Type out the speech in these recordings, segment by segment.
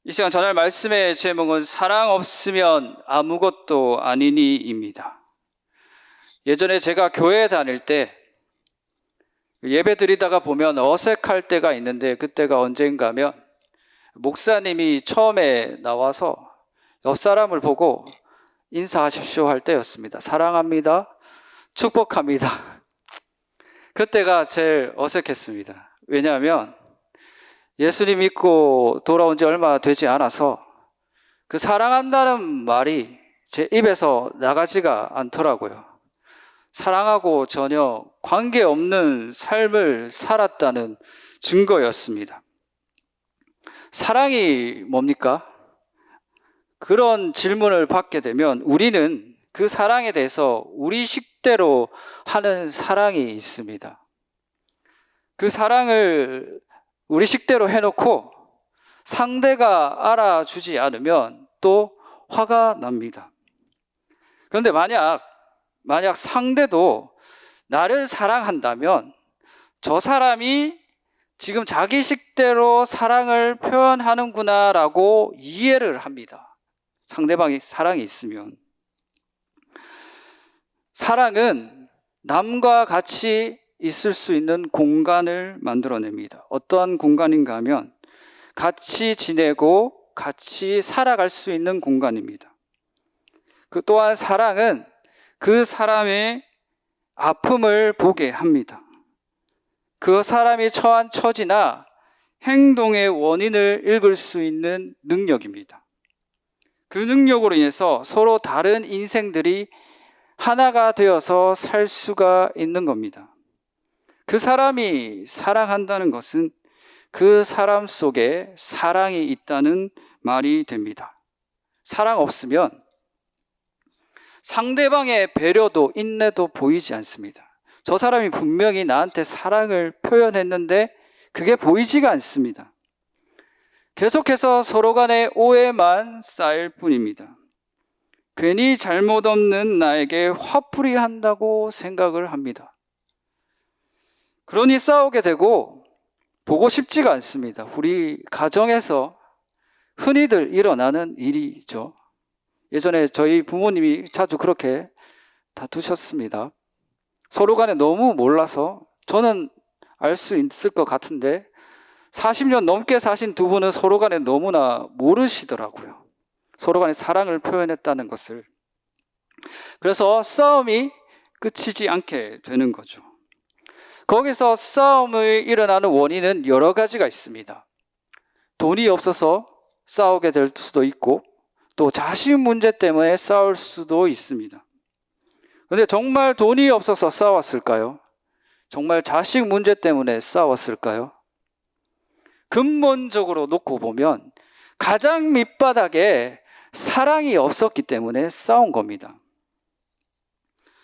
이 시간 전할 말씀의 제목은 사랑 없으면 아무것도 아니니입니다. 예전에 제가 교회 다닐 때 예배 드리다가 보면 어색할 때가 있는데, 그때가 언젠가 하면 목사님이 처음에 나와서 옆 사람을 보고 인사하십시오 할 때였습니다. 사랑합니다, 축복합니다. 그때가 제일 어색했습니다. 왜냐하면 예수님 믿고 돌아온 지 얼마 되지 않아서 그 사랑한다는 말이 제 입에서 나가지가 않더라고요. 사랑하고 전혀 관계없는 삶을 살았다는 증거였습니다. 사랑이 뭡니까? 그런 질문을 받게 되면 우리는 그 사랑에 대해서 우리 식대로 하는 사랑이 있습니다. 그 사랑을 우리 식대로 해놓고 상대가 알아주지 않으면 또 화가 납니다. 그런데 만약 상대도 나를 사랑한다면 저 사람이 지금 자기 식대로 사랑을 표현하는구나 라고 이해를 합니다. 상대방이 사랑이 있으면. 사랑은 남과 같이 있을 수 있는 공간을 만들어냅니다. 어떠한 공간인가 하면 같이 지내고 같이 살아갈 수 있는 공간입니다. 그 또한 사랑은 그 사람의 아픔을 보게 합니다. 그 사람이 처한 처지나 행동의 원인을 읽을 수 있는 능력입니다. 그 능력으로 인해서 서로 다른 인생들이 하나가 되어서 살 수가 있는 겁니다. 그 사람이 사랑한다는 것은 그 사람 속에 사랑이 있다는 말이 됩니다. 사랑 없으면 상대방의 배려도 인내도 보이지 않습니다. 저 사람이 분명히 나한테 사랑을 표현했는데 그게 보이지가 않습니다. 계속해서 서로 간에 오해만 쌓일 뿐입니다. 괜히 잘못 없는 나에게 화풀이 한다고 생각을 합니다. 그러니 싸우게 되고 보고 싶지가 않습니다. 우리 가정에서 흔히들 일어나는 일이죠. 예전에 저희 부모님이 자주 그렇게 다투셨습니다. 서로 간에 너무 몰라서, 저는 알 수 있을 것 같은데 40년 넘게 사신 두 분은 서로 간에 너무나 모르시더라고요. 서로 간에 사랑을 표현했다는 것을. 그래서 싸움이 끝이지 않게 되는 거죠. 거기서 싸움이 일어나는 원인은 여러 가지가 있습니다. 돈이 없어서 싸우게 될 수도 있고, 또 자식 문제 때문에 싸울 수도 있습니다. 그런데 정말 돈이 없어서 싸웠을까요? 정말 자식 문제 때문에 싸웠을까요? 근본적으로 놓고 보면 가장 밑바닥에 사랑이 없었기 때문에 싸운 겁니다.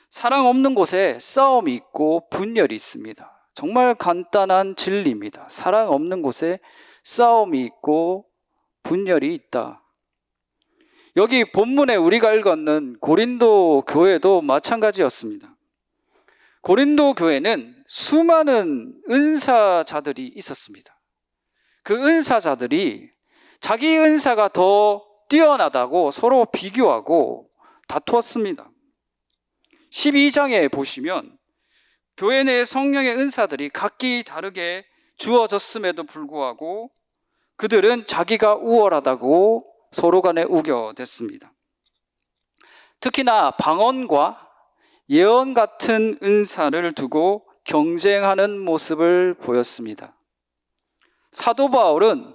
사랑 없는 곳에 싸움이 있고 분열이 있습니다. 정말 간단한 진리입니다. 사랑 없는 곳에 싸움이 있고 분열이 있다. 여기 본문에 우리가 읽었는 고린도 교회도 마찬가지였습니다. 고린도 교회는 수많은 은사자들이 있었습니다. 그 은사자들이 자기 은사가 더 뛰어나다고 서로 비교하고 다투었습니다. 12장에 보시면 교회 내 성령의 은사들이 각기 다르게 주어졌음에도 불구하고 그들은 자기가 우월하다고 서로 간에 우겨댔습니다. 특히나 방언과 예언 같은 은사를 두고 경쟁하는 모습을 보였습니다. 사도 바울은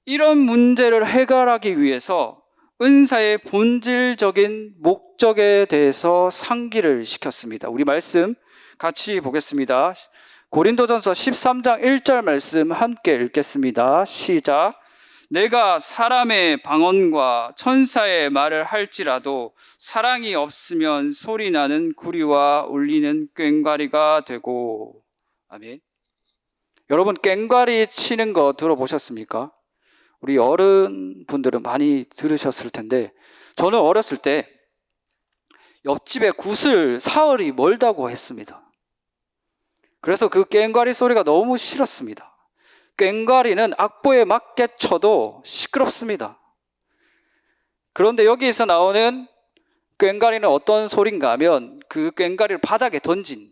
이런 문제를 해결하기 위해서 은사의 본질적인 목적에 대해서 상기를 시켰습니다. 우리 말씀 같이 보겠습니다. 고린도전서 13장 1절 말씀 함께 읽겠습니다. 시작. 내가 사람의 방언과 천사의 말을 할지라도 사랑이 없으면 소리나는 구리와 울리는 꽹과리가 되고. 아멘. 여러분, 꽹과리 치는 거 들어보셨습니까? 우리 어른분들은 많이 들으셨을 텐데, 저는 어렸을 때 옆집에 굿을 사흘이 멀다고 했습니다. 그래서 그 꽹과리 소리가 너무 싫었습니다. 꽹과리는 악보에 맞게 쳐도 시끄럽습니다. 그런데 여기에서 나오는 꽹과리는 어떤 소리인가 하면 그 꽹과리를 바닥에 던진,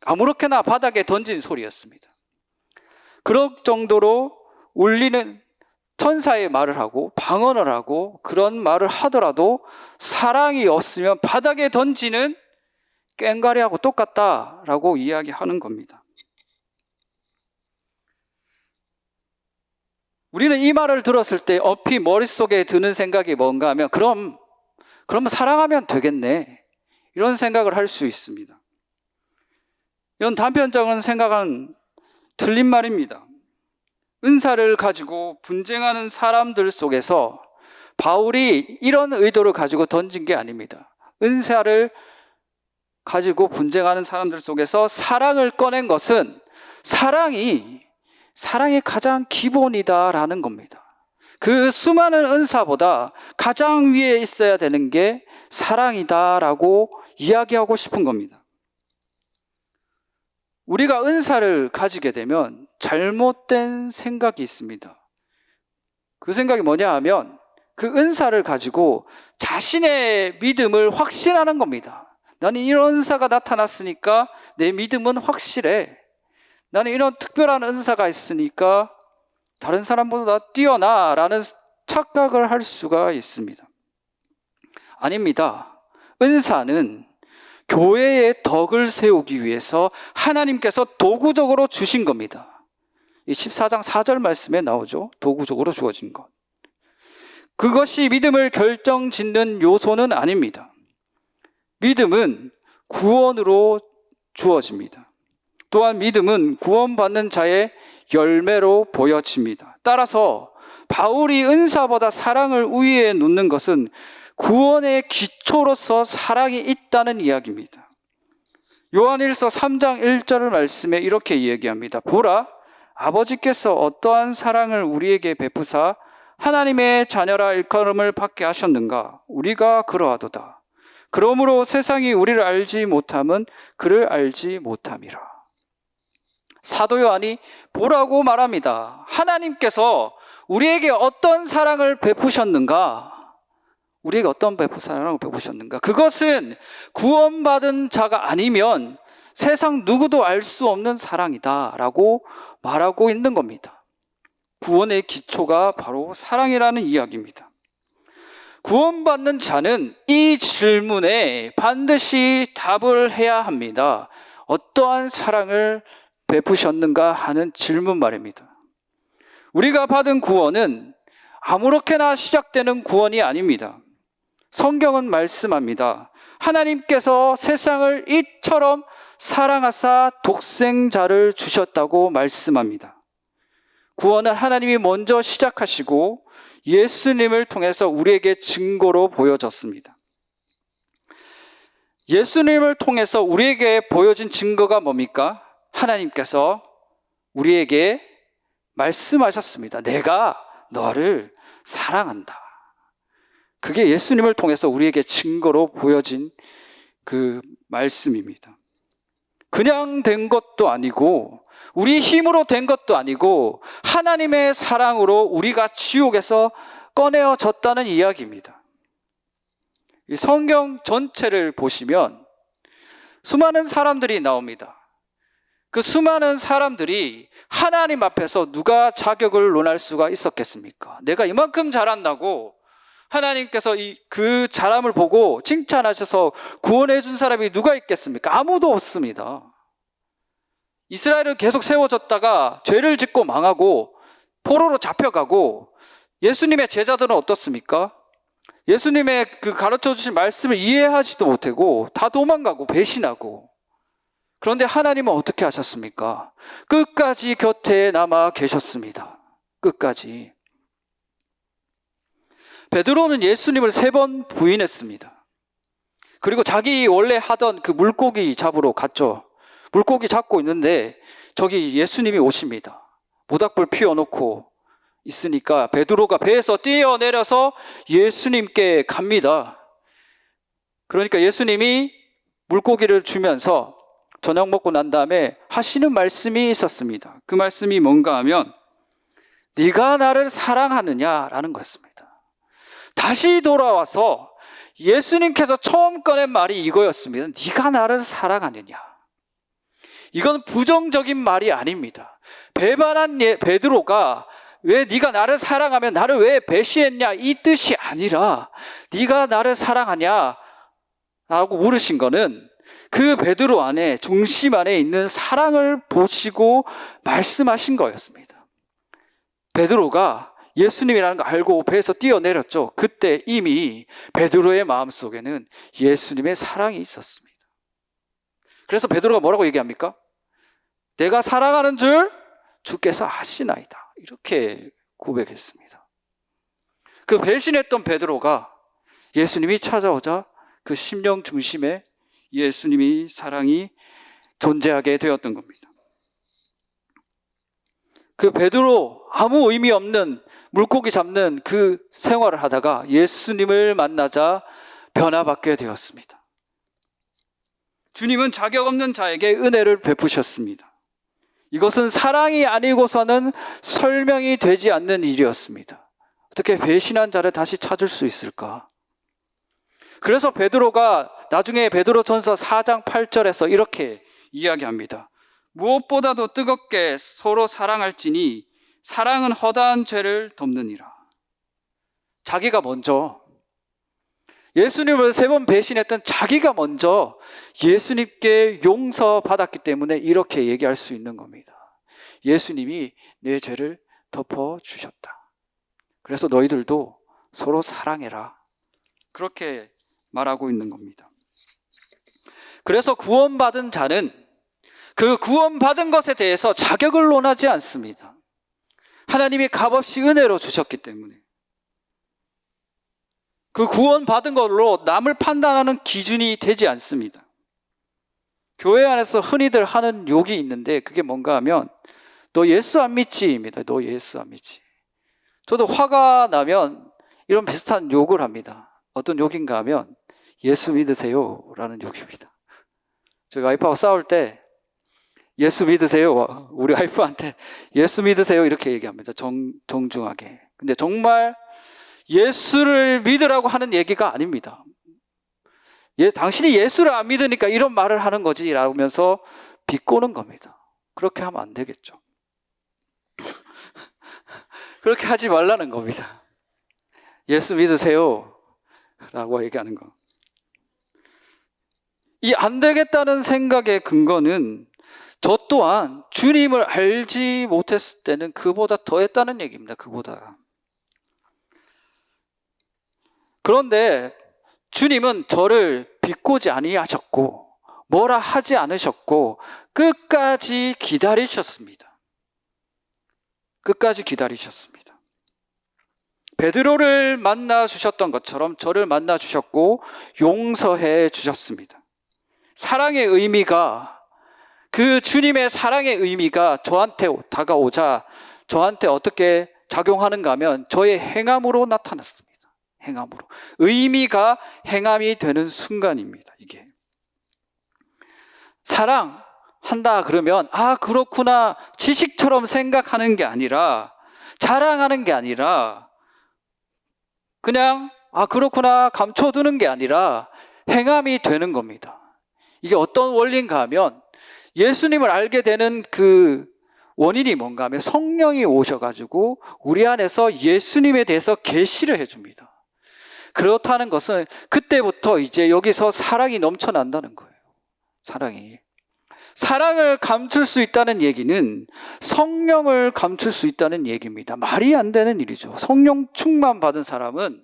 아무렇게나 바닥에 던진 소리였습니다. 그럴 정도로 울리는 천사의 말을 하고 방언을 하고 그런 말을 하더라도 사랑이 없으면 바닥에 던지는 꽹과리하고 똑같다라고 이야기하는 겁니다. 우리는 이 말을 들었을 때 얼핏 머릿속에 드는 생각이 뭔가 하면 그럼 사랑하면 되겠네, 이런 생각을 할 수 있습니다. 이런 단편적인 생각은 틀린 말입니다. 은사를 가지고 분쟁하는 사람들 속에서 바울이 이런 의도를 가지고 던진 게 아닙니다. 은사를 가지고 분쟁하는 사람들 속에서 사랑을 꺼낸 것은 사랑이 가장 기본이다라는 겁니다. 그 수많은 은사보다 가장 위에 있어야 되는 게 사랑이다라고 이야기하고 싶은 겁니다. 우리가 은사를 가지게 되면 잘못된 생각이 있습니다. 그 생각이 뭐냐 하면 그 은사를 가지고 자신의 믿음을 확신하는 겁니다. 나는 이런 은사가 나타났으니까 내 믿음은 확실해. 나는 이런 특별한 은사가 있으니까 다른 사람보다 뛰어나라는 착각을 할 수가 있습니다. 아닙니다. 은사는 교회의 덕을 세우기 위해서 하나님께서 도구적으로 주신 겁니다. 이 14장 4절 말씀에 나오죠. 도구적으로 주어진 것. 그것이 믿음을 결정짓는 요소는 아닙니다. 믿음은 구원으로 주어집니다. 또한 믿음은 구원받는 자의 열매로 보여집니다. 따라서 바울이 은사보다 사랑을 우위에 놓는 것은 구원의 기초로서 사랑이 있다는 이야기입니다. 요한일서 3장 1절 말씀에 이렇게 이야기합니다. 보라, 아버지께서 어떠한 사랑을 우리에게 베푸사 하나님의 자녀라 일컬음을 받게 하셨는가? 우리가 그러하도다. 그러므로 세상이 우리를 알지 못함은 그를 알지 못함이라. 사도 요한이 보라고 말합니다. 하나님께서 우리에게 어떤 사랑을 베푸셨는가? 우리에게 어떤 사랑을 베푸셨는가? 그것은 구원받은 자가 아니면 세상 누구도 알 수 없는 사랑이다라고 말하고 있는 겁니다. 구원의 기초가 바로 사랑이라는 이야기입니다. 구원받는 자는 이 질문에 반드시 답을 해야 합니다. 어떠한 사랑을 베푸셨는가 하는 질문 말입니다. 우리가 받은 구원은 아무렇게나 시작되는 구원이 아닙니다. 성경은 말씀합니다. 하나님께서 세상을 이처럼 사랑하사 독생자를 주셨다고 말씀합니다. 구원은 하나님이 먼저 시작하시고 예수님을 통해서 우리에게 증거로 보여졌습니다. 예수님을 통해서 우리에게 보여진 증거가 뭡니까? 하나님께서 우리에게 말씀하셨습니다. 내가 너를 사랑한다. 그게 예수님을 통해서 우리에게 증거로 보여진 그 말씀입니다. 그냥 된 것도 아니고 우리 힘으로 된 것도 아니고 하나님의 사랑으로 우리가 지옥에서 꺼내어졌다는 이야기입니다. 이 성경 전체를 보시면 수많은 사람들이 나옵니다. 그 수많은 사람들이 하나님 앞에서 누가 자격을 논할 수가 있었겠습니까? 내가 이만큼 잘한다고 하나님께서 그 잘함을 보고 칭찬하셔서 구원해 준 사람이 누가 있겠습니까? 아무도 없습니다. 이스라엘은 계속 세워졌다가 죄를 짓고 망하고 포로로 잡혀가고 예수님의 제자들은 어떻습니까? 예수님의 그 가르쳐 주신 말씀을 이해하지도 못하고 다 도망가고 배신하고. 그런데 하나님은 어떻게 하셨습니까? 끝까지 곁에 남아 계셨습니다. 끝까지. 베드로는 예수님을 3번 부인했습니다. 그리고 자기 원래 하던 그 물고기 잡으러 갔죠. 물고기 잡고 있는데 저기 예수님이 오십니다. 모닥불 피워놓고 있으니까 베드로가 배에서 뛰어내려서 예수님께 갑니다. 그러니까 예수님이 물고기를 주면서 저녁 먹고 난 다음에 하시는 말씀이 있었습니다. 그 말씀이 뭔가 하면 네가 나를 사랑하느냐라는 것입니다. 다시 돌아와서 예수님께서 처음 꺼낸 말이 이거였습니다. 네가 나를 사랑하느냐. 이건 부정적인 말이 아닙니다. 배반한 베드로가 왜 네가 나를 사랑하면 나를 왜 배신했냐 이 뜻이 아니라 네가 나를 사랑하냐 라고 물으신 거는 그 베드로 안에 중심 안에 있는 사랑을 보시고 말씀하신 거였습니다. 베드로가 예수님이라는 거 알고 배에서 뛰어내렸죠. 그때 이미 베드로의 마음속에는 예수님의 사랑이 있었습니다. 그래서 베드로가 뭐라고 얘기합니까? 내가 사랑하는 줄 주께서 아시나이다. 이렇게 고백했습니다. 그 배신했던 베드로가 예수님이 찾아오자 그 심령 중심에 예수님이 사랑이 존재하게 되었던 겁니다. 그 베드로 아무 의미 없는 물고기 잡는 그 생활을 하다가 예수님을 만나자 변화받게 되었습니다. 주님은 자격 없는 자에게 은혜를 베푸셨습니다. 이것은 사랑이 아니고서는 설명이 되지 않는 일이었습니다. 어떻게 배신한 자를 다시 찾을 수 있을까? 그래서 베드로가 나중에 베드로전서 4장 8절에서 이렇게 이야기합니다. 무엇보다도 뜨겁게 서로 사랑할지니 사랑은 허다한 죄를 덮느니라. 자기가 먼저 예수님을 3번 배신했던 자기가 먼저 예수님께 용서받았기 때문에 이렇게 얘기할 수 있는 겁니다. 예수님이 내 죄를 덮어주셨다. 그래서 너희들도 서로 사랑해라. 그렇게 말하고 있는 겁니다. 그래서 구원받은 자는 그 구원받은 것에 대해서 자격을 논하지 않습니다. 하나님이 값없이 은혜로 주셨기 때문에 그 구원받은 걸로 남을 판단하는 기준이 되지 않습니다. 교회 안에서 흔히들 하는 욕이 있는데 그게 뭔가 하면 너 예수 안 믿지입니다. 너 예수 안 믿지. 저도 화가 나면 이런 비슷한 욕을 합니다. 어떤 욕인가 하면 예수 믿으세요 라는 욕입니다. 저희 와이프하고 싸울 때 예수 믿으세요. 우리 와이프한테 예수 믿으세요 이렇게 얘기합니다. 정중하게. 근데 정말 예수를 믿으라고 하는 얘기가 아닙니다. 당신이 예수를 안 믿으니까 이런 말을 하는 거지 라면서 비꼬는 겁니다. 그렇게 하면 안 되겠죠. 그렇게 하지 말라는 겁니다. 예수 믿으세요 라고 얘기하는 거. 이 안 되겠다는 생각의 근거는 저 또한 주님을 알지 못했을 때는 그보다 더했다는 얘기입니다. 그보다. 그런데 주님은 저를 비꼬지 아니하셨고 뭐라 하지 않으셨고 끝까지 기다리셨습니다. 끝까지 기다리셨습니다. 베드로를 만나 주셨던 것처럼 저를 만나 주셨고 용서해 주셨습니다. 사랑의 의미가 그 주님의 사랑의 의미가 저한테 다가오자 저한테 어떻게 작용하는가 하면 저의 행함으로 나타났습니다. 행함으로. 의미가 행함이 되는 순간입니다. 이게. 사랑한다 그러면 아 그렇구나 지식처럼 생각하는 게 아니라 자랑하는 게 아니라 그냥 아 그렇구나 감춰두는 게 아니라 행함이 되는 겁니다. 이게 어떤 원리인가 하면 예수님을 알게 되는 그 원인이 뭔가 하면 성령이 오셔가지고 우리 안에서 예수님에 대해서 계시를 해줍니다. 그렇다는 것은 그때부터 이제 여기서 사랑이 넘쳐난다는 거예요. 사랑을 감출 수 있다는 얘기는 성령을 감출 수 있다는 얘기입니다. 말이 안 되는 일이죠. 성령 충만 받은 사람은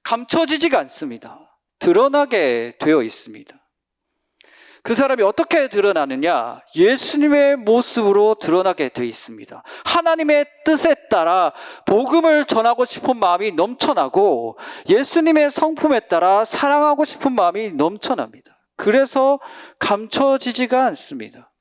감춰지지가 않습니다. 드러나게 되어 있습니다. 그 사람이 어떻게 드러나느냐? 예수님의 모습으로 드러나게 되어 있습니다. 하나님의 뜻에 따라 복음을 전하고 싶은 마음이 넘쳐나고 예수님의 성품에 따라 사랑하고 싶은 마음이 넘쳐납니다. 그래서 감춰지지가 않습니다.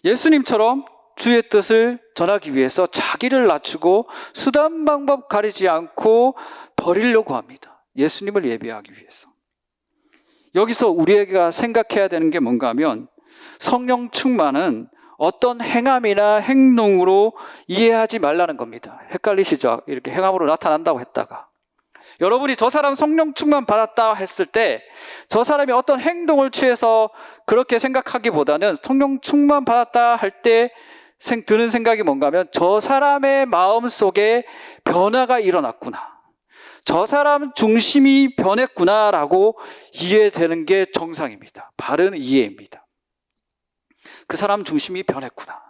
예수님처럼 주의 뜻을 전하기 위해서 자기를 낮추고 수단 방법 가리지 않고 버리려고 합니다. 예수님을 예배하기 위해서. 여기서 우리가 생각해야 되는 게 뭔가 하면 성령 충만은 어떤 행함이나 행동으로 이해하지 말라는 겁니다. 헷갈리시죠? 이렇게 행함으로 나타난다고 했다가 여러분이 저 사람 성령 충만 받았다 했을 때 저 사람이 어떤 행동을 취해서 그렇게 생각하기보다는 성령 충만 받았다 할 때 드는 생각이 뭔가 하면 저 사람의 마음 속에 변화가 일어났구나, 저 사람 중심이 변했구나라고 이해되는 게 정상입니다. 바른 이해입니다. 그 사람 중심이 변했구나,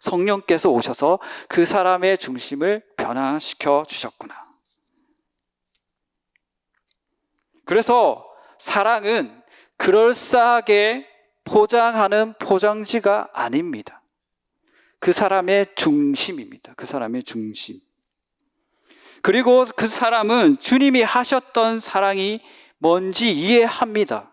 성령께서 오셔서 그 사람의 중심을 변화시켜 주셨구나. 그래서 사랑은 그럴싸하게 포장하는 포장지가 아닙니다. 그 사람의 중심입니다. 그 사람의 중심. 그리고 그 사람은 주님이 하셨던 사랑이 뭔지 이해합니다.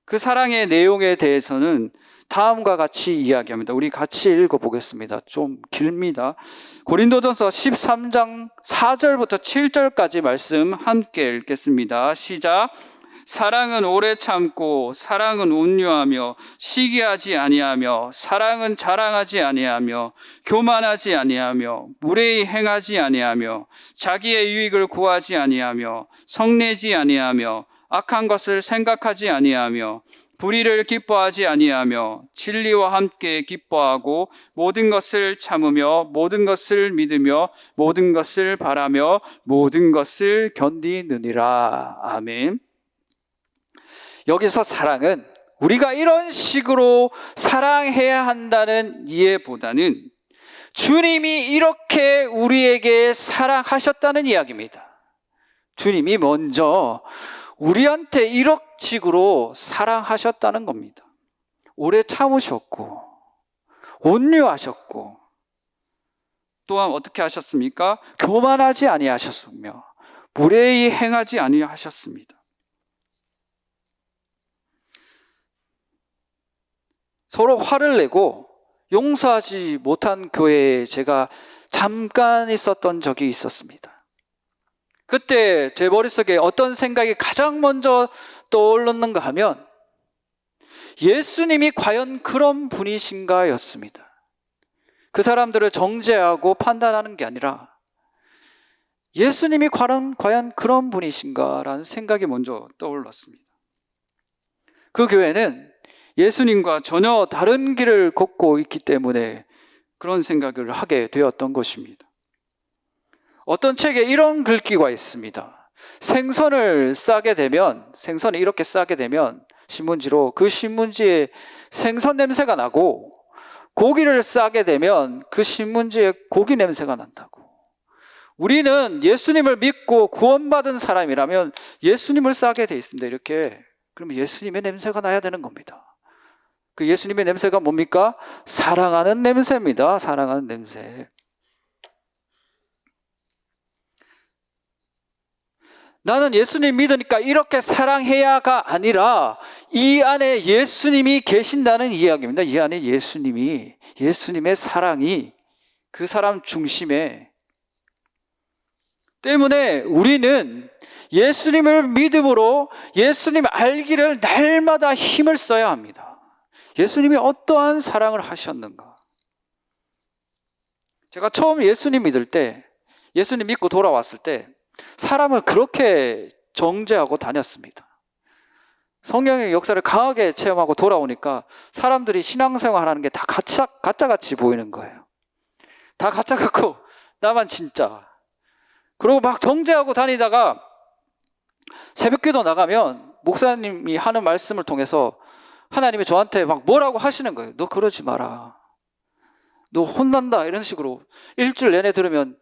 그 사랑의 내용에 대해서는 다음과 같이 이야기합니다. 우리 같이 읽어보겠습니다. 좀 길습니다. 고린도전서 13장 4절부터 7절까지 말씀 함께 읽겠습니다. 시작. 사랑은 오래 참고 사랑은 온유하며 시기하지 아니하며 사랑은 자랑하지 아니하며 교만하지 아니하며 무례히 행하지 아니하며 자기의 유익을 구하지 아니하며 성내지 아니하며 악한 것을 생각하지 아니하며 불의를 기뻐하지 아니하며 진리와 함께 기뻐하고 모든 것을 참으며 모든 것을 믿으며 모든 것을 바라며 모든 것을 견디느니라. 아멘. 여기서 사랑은 우리가 이런 식으로 사랑해야 한다는 이해보다는 주님이 이렇게 우리에게 사랑하셨다는 이야기입니다. 주님이 먼저 우리한테 이런 식으로 사랑하셨다는 겁니다. 오래 참으셨고 온유하셨고 또한 어떻게 하셨습니까? 교만하지 아니하셨으며 무례히 행하지 아니하셨습니다. 서로 화를 내고 용서하지 못한 교회에 제가 잠깐 있었던 적이 있었습니다. 그때 제 머릿속에 어떤 생각이 가장 먼저 떠올랐는가 하면 예수님이 과연 그런 분이신가 였습니다. 그 사람들을 정죄하고 판단하는 게 아니라 예수님이 과연 그런 분이신가 라는 생각이 먼저 떠올랐습니다. 그 교회는 예수님과 전혀 다른 길을 걷고 있기 때문에 그런 생각을 하게 되었던 것입니다. 어떤 책에 이런 글귀가 있습니다. 생선을 싸게 되면, 생선을 이렇게 싸게 되면 신문지로 그 신문지에 생선 냄새가 나고 고기를 싸게 되면 그 신문지에 고기 냄새가 난다고. 우리는 예수님을 믿고 구원받은 사람이라면 예수님을 싸게 돼 있습니다. 이렇게. 그러면 예수님의 냄새가 나야 되는 겁니다. 그 예수님의 냄새가 뭡니까? 사랑하는 냄새입니다. 사랑하는 냄새. 나는 예수님 믿으니까 이렇게 사랑해야가 아니라 이 안에 예수님이 계신다는 이야기입니다. 이 안에 예수님의 사랑이 그 사람 중심에 때문에 우리는 예수님을 믿음으로 예수님 알기를 날마다 힘을 써야 합니다. 예수님이 어떠한 사랑을 하셨는가. 제가 처음 예수님 믿을 때, 예수님 믿고 돌아왔을 때 사람을 그렇게 정죄하고 다녔습니다. 성령의 역사를 강하게 체험하고 돌아오니까 사람들이 신앙생활 하는 게 다 가짜같이 보이는 거예요. 다 가짜 같고 나만 진짜. 그리고 막 정죄하고 다니다가 새벽기도 나가면 목사님이 하는 말씀을 통해서 하나님이 저한테 막 뭐라고 하시는 거예요. 너 그러지 마라. 너 혼난다. 이런 식으로 일주일 내내 들으면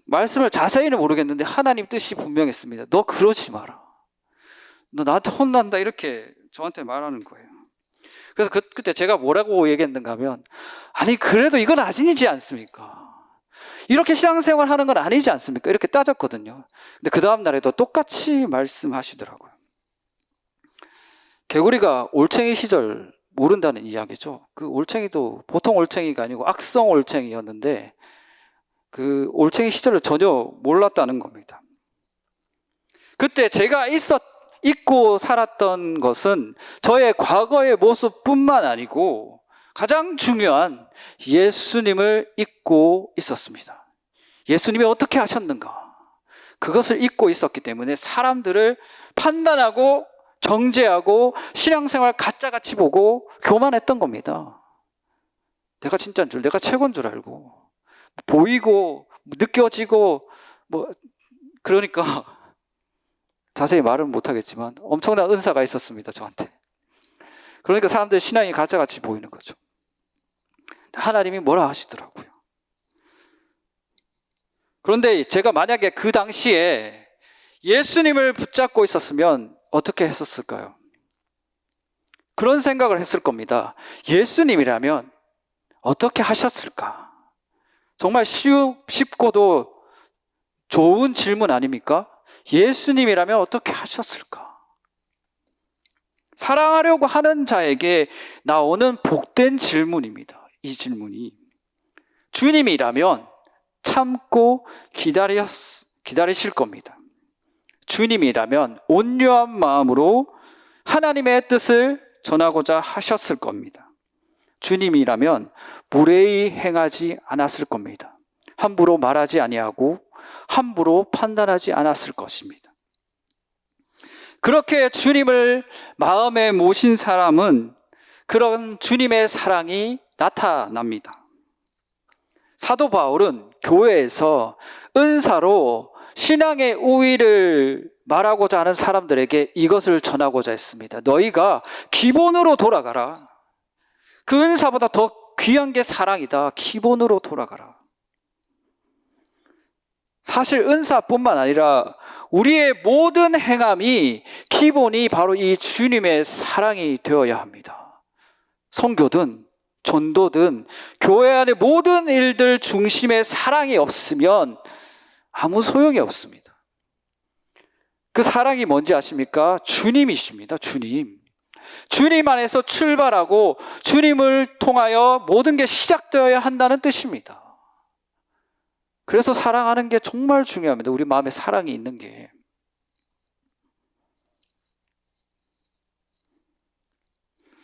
말씀을 자세히는 모르겠는데 하나님 뜻이 분명했습니다. 너 그러지 마라. 너 나한테 혼난다. 이렇게 저한테 말하는 거예요. 그래서 그때 제가 뭐라고 얘기했는가 하면 아니 그래도 이건 아니지 않습니까? 이렇게 신앙생활 하는 건 아니지 않습니까? 이렇게 따졌거든요. 근데 그 다음 날에도 똑같이 말씀하시더라고요. 개구리가 올챙이 시절 모른다는 이야기죠. 그 올챙이도 보통 올챙이가 아니고 악성 올챙이였는데 그 올챙이 시절을 전혀 몰랐다는 겁니다. 그때 제가 잊고 살았던 것은 저의 과거의 모습뿐만 아니고 가장 중요한 예수님을 잊고 있었습니다. 예수님이 어떻게 하셨는가? 그것을 잊고 있었기 때문에 사람들을 판단하고 정죄하고 신앙생활 가짜같이 보고 교만했던 겁니다. 내가 진짜인 줄, 내가 최고인 줄 알고 보이고 느껴지고 그러니까 자세히 말은 못하겠지만 엄청난 은사가 있었습니다, 저한테. 그러니까 사람들의 신앙이 가짜같이 보이는 거죠. 하나님이 뭐라 하시더라고요. 그런데 제가 만약에 그 당시에 예수님을 붙잡고 있었으면 어떻게 했었을까요? 그런 생각을 했을 겁니다. 예수님이라면 어떻게 하셨을까? 정말 쉽고도 좋은 질문 아닙니까? 예수님이라면 어떻게 하셨을까? 사랑하려고 하는 자에게 나오는 복된 질문입니다. 이 질문이. 주님이라면 참고 기다리실 겁니다. 주님이라면 온유한 마음으로 하나님의 뜻을 전하고자 하셨을 겁니다. 주님이라면 무례히 행하지 않았을 겁니다. 함부로 말하지 아니하고 함부로 판단하지 않았을 것입니다. 그렇게 주님을 마음에 모신 사람은 그런 주님의 사랑이 나타납니다. 사도 바울은 교회에서 은사로 신앙의 우위를 말하고자 하는 사람들에게 이것을 전하고자 했습니다. 너희가 기본으로 돌아가라. 그 은사보다 더 귀한 게 사랑이다. 기본으로 돌아가라. 사실 은사뿐만 아니라 우리의 모든 행함이 기본이 바로 이 주님의 사랑이 되어야 합니다. 선교든 전도든 교회 안의 모든 일들 중심에 사랑이 없으면 아무 소용이 없습니다. 그 사랑이 뭔지 아십니까? 주님이십니다. 주님. 주님 안에서 출발하고 주님을 통하여 모든 게 시작되어야 한다는 뜻입니다. 그래서 사랑하는 게 정말 중요합니다. 우리 마음에 사랑이 있는 게.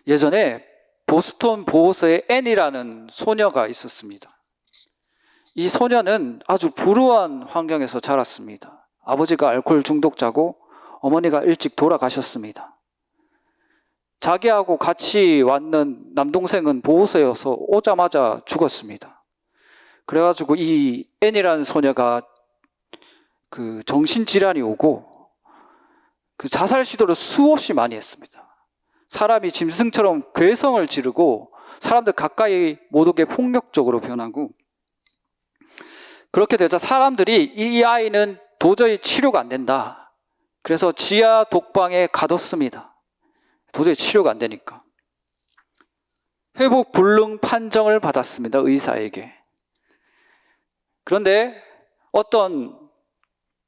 예전에 보스턴 보호소에 앤이라는 소녀가 있었습니다. 이 소녀는 아주 불우한 환경에서 자랐습니다. 아버지가 알코올 중독자고 어머니가 일찍 돌아가셨습니다. 자기하고 같이 왔는 남동생은 보호소여서 오자마자 죽었습니다. 그래가지고 이 앤이라는 소녀가 그 정신질환이 오고 그 자살 시도를 수없이 많이 했습니다. 사람이 짐승처럼 괴성을 지르고 사람들 가까이 못 오게 폭력적으로 변하고, 그렇게 되자 사람들이 이 아이는 도저히 치료가 안 된다. 그래서 지하 독방에 가뒀습니다. 도저히 치료가 안 되니까. 회복 불능 판정을 받았습니다. 의사에게. 그런데 어떤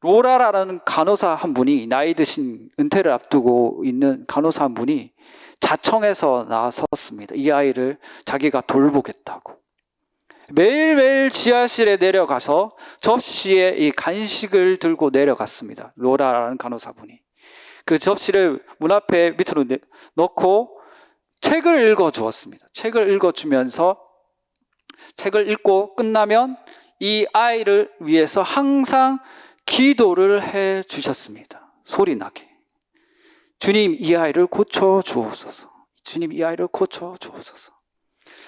로라라는 간호사 한 분이, 나이 드신 은퇴를 앞두고 있는 간호사 한 분이 자청해서 나섰습니다. 이 아이를 자기가 돌보겠다고. 매일매일 지하실에 내려가서 접시에 이 간식을 들고 내려갔습니다. 로라라는 간호사분이. 그 접시를 문 앞에 밑으로 넣고 책을 읽어주었습니다. 책을 읽어주면서 책을 읽고 끝나면 이 아이를 위해서 항상 기도를 해 주셨습니다. 소리 나게. 주님, 이 아이를 고쳐 주옵소서. 주님, 이 아이를 고쳐 주옵소서.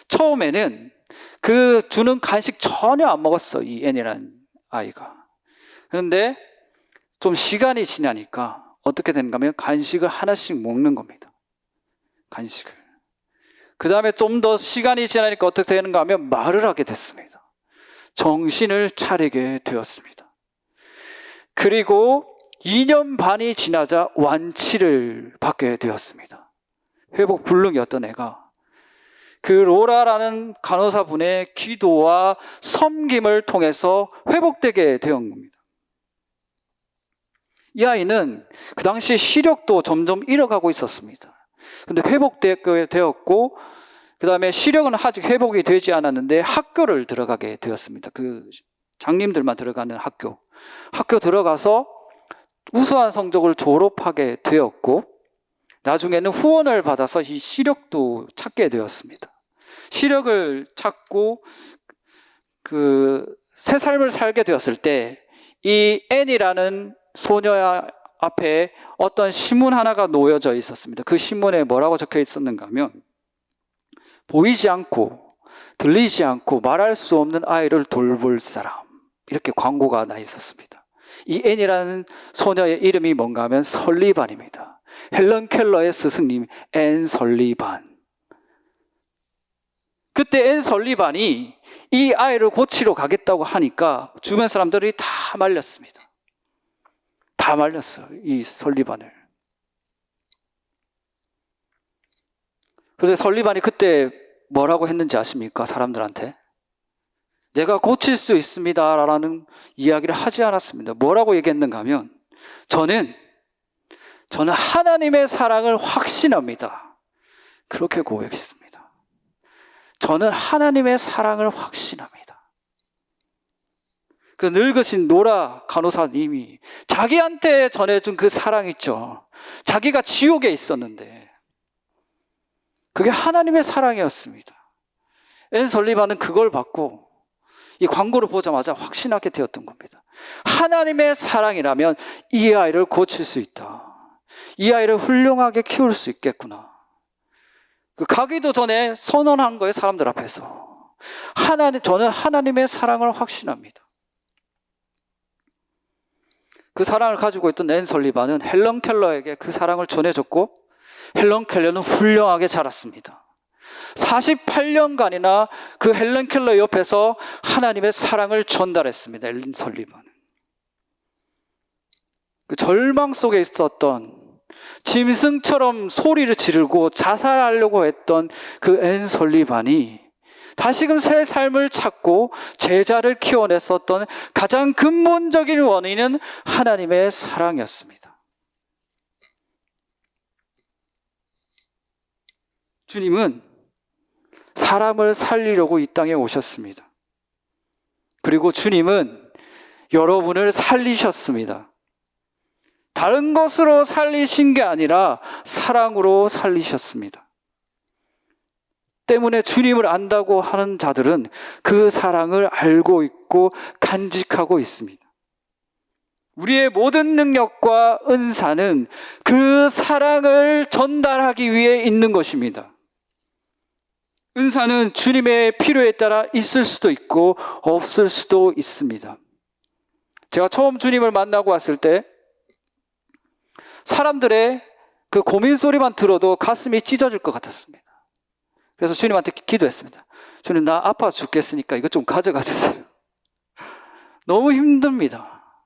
처음에는 그 주는 간식 전혀 안 먹었어, 이 앤이라는 아이가. 그런데 좀 시간이 지나니까 어떻게 되는가 하면 간식을 하나씩 먹는 겁니다. 간식을. 그 다음에 좀 더 시간이 지나니까 어떻게 되는가 하면 말을 하게 됐습니다. 정신을 차리게 되었습니다. 그리고 2년 반이 지나자 완치를 받게 되었습니다. 회복 불능이었던 애가 그 로라라는 간호사분의 기도와 섬김을 통해서 회복되게 되었던 겁니다. 이 아이는 그 당시 시력도 점점 잃어가고 있었습니다. 그런데 회복되게 되었고, 그 다음에 시력은 아직 회복이 되지 않았는데 학교를 들어가게 되었습니다. 그 장님들만 들어가는 학교 들어가서 우수한 성적을 졸업하게 되었고 나중에는 후원을 받아서 이 시력도 찾게 되었습니다. 시력을 찾고 새 삶을 살게 되었을 때 이 앤이라는 소녀 앞에 어떤 신문 하나가 놓여져 있었습니다. 그 신문에 뭐라고 적혀 있었는가 하면 보이지 않고 들리지 않고 말할 수 없는 아이를 돌볼 사람, 이렇게 광고가 나 있었습니다. 이 앤이라는 소녀의 이름이 뭔가 하면 설리반입니다. 헬런 켈러의 스승님 앤 설리반. 그때 앤 설리반이 이 아이를 고치러 가겠다고 하니까 주변 사람들이 다 말렸습니다. 다 말렸어요, 이 설리반을. 그런데 설리반이 그때 뭐라고 했는지 아십니까? 사람들한테 내가 고칠 수 있습니다 라는 이야기를 하지 않았습니다. 뭐라고 얘기했는가 하면 저는 하나님의 사랑을 확신합니다. 그렇게 고백했습니다. 저는 하나님의 사랑을 확신합니다. 그 늙으신 노라 간호사님이 자기한테 전해준 그 사랑 있죠. 자기가 지옥에 있었는데 그게 하나님의 사랑이었습니다. 앤 설리반은 그걸 받고 이 광고를 보자마자 확신하게 되었던 겁니다. 하나님의 사랑이라면 이 아이를 고칠 수 있다. 이 아이를 훌륭하게 키울 수 있겠구나. 가기도 전에 선언한 거예요, 사람들 앞에서. 저는 하나님의 사랑을 확신합니다. 그 사랑을 가지고 있던 앤 설리반은 헬런 켈러에게 그 사랑을 전해줬고 헬런 켈러는 훌륭하게 자랐습니다. 48년간이나 그 헬런 켈러 옆에서 하나님의 사랑을 전달했습니다. 앤 설리반은. 그 절망 속에 있었던 짐승처럼 소리를 지르고 자살하려고 했던 그 앤 설리반이 다시금 새 삶을 찾고 제자를 키워냈었던 가장 근본적인 원인은 하나님의 사랑이었습니다. 주님은 사람을 살리려고 이 땅에 오셨습니다. 그리고 주님은 여러분을 살리셨습니다. 다른 것으로 살리신 게 아니라 사랑으로 살리셨습니다. 때문에 주님을 안다고 하는 자들은 그 사랑을 알고 있고 간직하고 있습니다. 우리의 모든 능력과 은사는 그 사랑을 전달하기 위해 있는 것입니다. 은사는 주님의 필요에 따라 있을 수도 있고 없을 수도 있습니다. 제가 처음 주님을 만나고 왔을 때 사람들의 그 고민 소리만 들어도 가슴이 찢어질 것 같았습니다. 그래서 주님한테 기도했습니다. 주님, 나 아파 죽겠으니까 이것 좀 가져가 주세요. 너무 힘듭니다.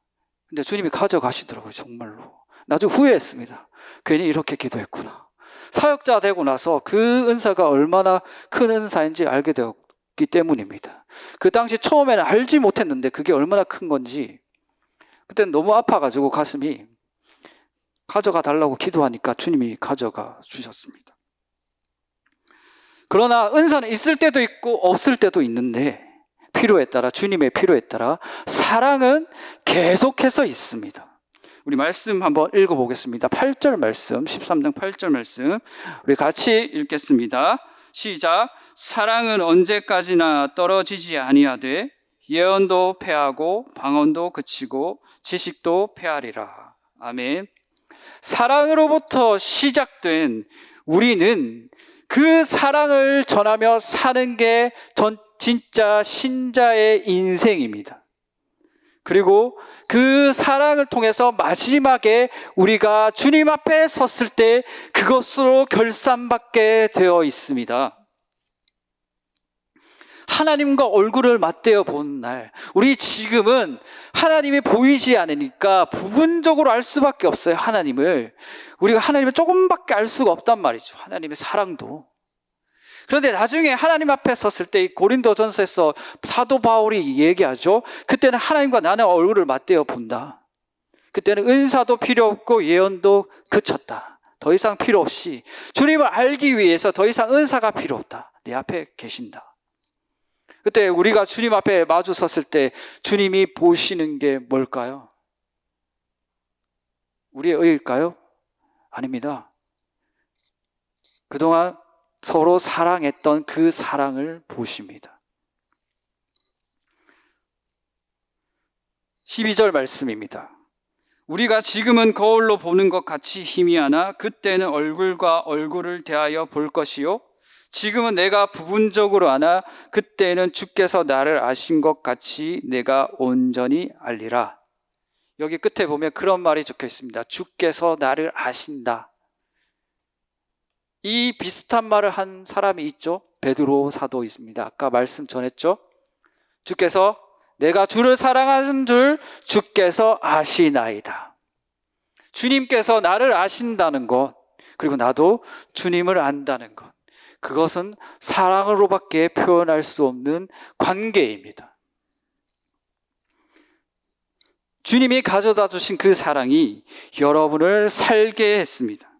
근데 주님이 가져가시더라고요, 정말로. 나중에 후회했습니다. 괜히 이렇게 기도했구나. 사역자 되고 나서 그 은사가 얼마나 큰 은사인지 알게 되었기 때문입니다. 그 당시 처음에는 알지 못했는데 그게 얼마나 큰 건지 그때는 너무 아파가지고 가슴이 가져가 달라고 기도하니까 주님이 가져가 주셨습니다. 그러나 은사는 있을 때도 있고 없을 때도 있는데 필요에 따라, 주님의 필요에 따라 사랑은 계속해서 있습니다. 우리 말씀 한번 읽어보겠습니다. 8절 말씀, 13장 8절 말씀 우리 같이 읽겠습니다. 시작. 사랑은 언제까지나 떨어지지 아니하되 예언도 패하고 방언도 그치고 지식도 패하리라. 아멘. 사랑으로부터 시작된 우리는 그 사랑을 전하며 사는 게 진짜 신자의 인생입니다. 그리고 그 사랑을 통해서 마지막에 우리가 주님 앞에 섰을 때 그것으로 결산받게 되어 있습니다. 하나님과 얼굴을 맞대어 본 날, 우리 지금은 하나님이 보이지 않으니까 부분적으로 알 수밖에 없어요. 하나님을. 우리가 하나님을 조금밖에 알 수가 없단 말이죠. 하나님의 사랑도. 그런데 나중에 하나님 앞에 섰을 때 고린도전서에서 사도 바울이 얘기하죠. 그때는 하나님과 나는 얼굴을 맞대어 본다. 그때는 은사도 필요 없고 예언도 그쳤다. 더 이상 필요 없이 주님을 알기 위해서 더 이상 은사가 필요 없다. 내 앞에 계신다. 그때 우리가 주님 앞에 마주 섰을 때 주님이 보시는 게 뭘까요? 우리의 의일까요? 아닙니다. 그동안 서로 사랑했던 그 사랑을 보십니다. 12절 말씀입니다. 우리가 지금은 거울로 보는 것 같이 희미하나 그때는 얼굴과 얼굴을 대하여 볼 것이요 지금은 내가 부분적으로 아나 그때는 주께서 나를 아신 것 같이 내가 온전히 알리라. 여기 끝에 보면 그런 말이 적혀 있습니다. 주께서 나를 아신다. 이 비슷한 말을 한 사람이 있죠. 베드로 사도 있습니다. 아까 말씀 전했죠. 주께서 내가 주를 사랑하는 줄 주께서 아시나이다. 주님께서 나를 아신다는 것, 그리고 나도 주님을 안다는 것, 그것은 사랑으로밖에 표현할 수 없는 관계입니다. 주님이 가져다 주신 그 사랑이 여러분을 살게 했습니다.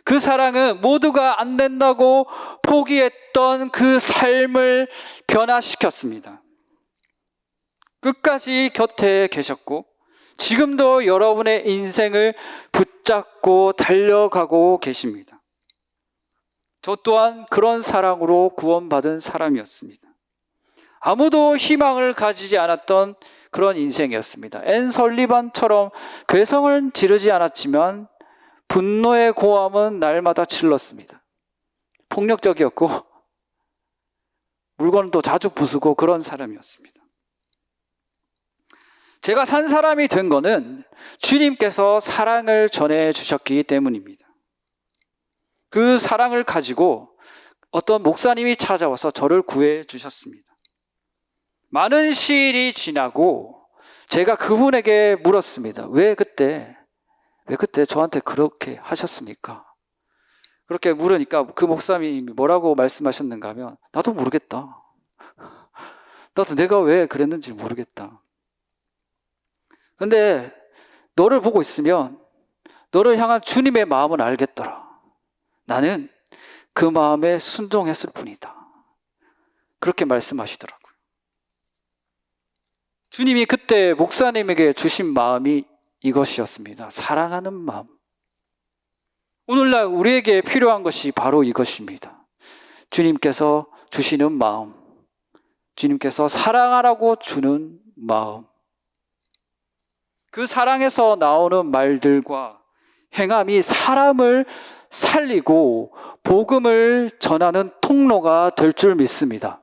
그 사랑은 모두가 안 된다고 포기했던 그 삶을 변화시켰습니다. 끝까지 곁에 계셨고 지금도 여러분의 인생을 붙잡고 달려가고 계십니다. 저 또한 그런 사랑으로 구원받은 사람이었습니다. 아무도 희망을 가지지 않았던 그런 인생이었습니다. 앤 설리반처럼 괴성을 지르지 않았지만 분노의 고함은 날마다 질렀습니다. 폭력적이었고 물건도 자주 부수고 그런 사람이었습니다. 제가 산 사람이 된 거는 주님께서 사랑을 전해주셨기 때문입니다. 그 사랑을 가지고 어떤 목사님이 찾아와서 저를 구해 주셨습니다. 많은 시일이 지나고 제가 그분에게 물었습니다. 왜 그때 저한테 그렇게 하셨습니까? 그렇게 물으니까 그 목사님이 뭐라고 말씀하셨는가 하면 나도 모르겠다. 나도 내가 왜 그랬는지 모르겠다. 근데 너를 보고 있으면 너를 향한 주님의 마음은 알겠더라. 나는 그 마음에 순종했을 뿐이다. 그렇게 말씀하시더라고요. 주님이 그때 목사님에게 주신 마음이 이것이었습니다. 사랑하는 마음. 오늘날 우리에게 필요한 것이 바로 이것입니다. 주님께서 주시는 마음. 주님께서 사랑하라고 주는 마음. 그 사랑에서 나오는 말들과 행함이 사람을 살리고 복음을 전하는 통로가 될 줄 믿습니다.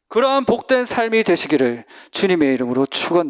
그러한 복된 삶이 되시기를 주님의 이름으로 축원드립니다.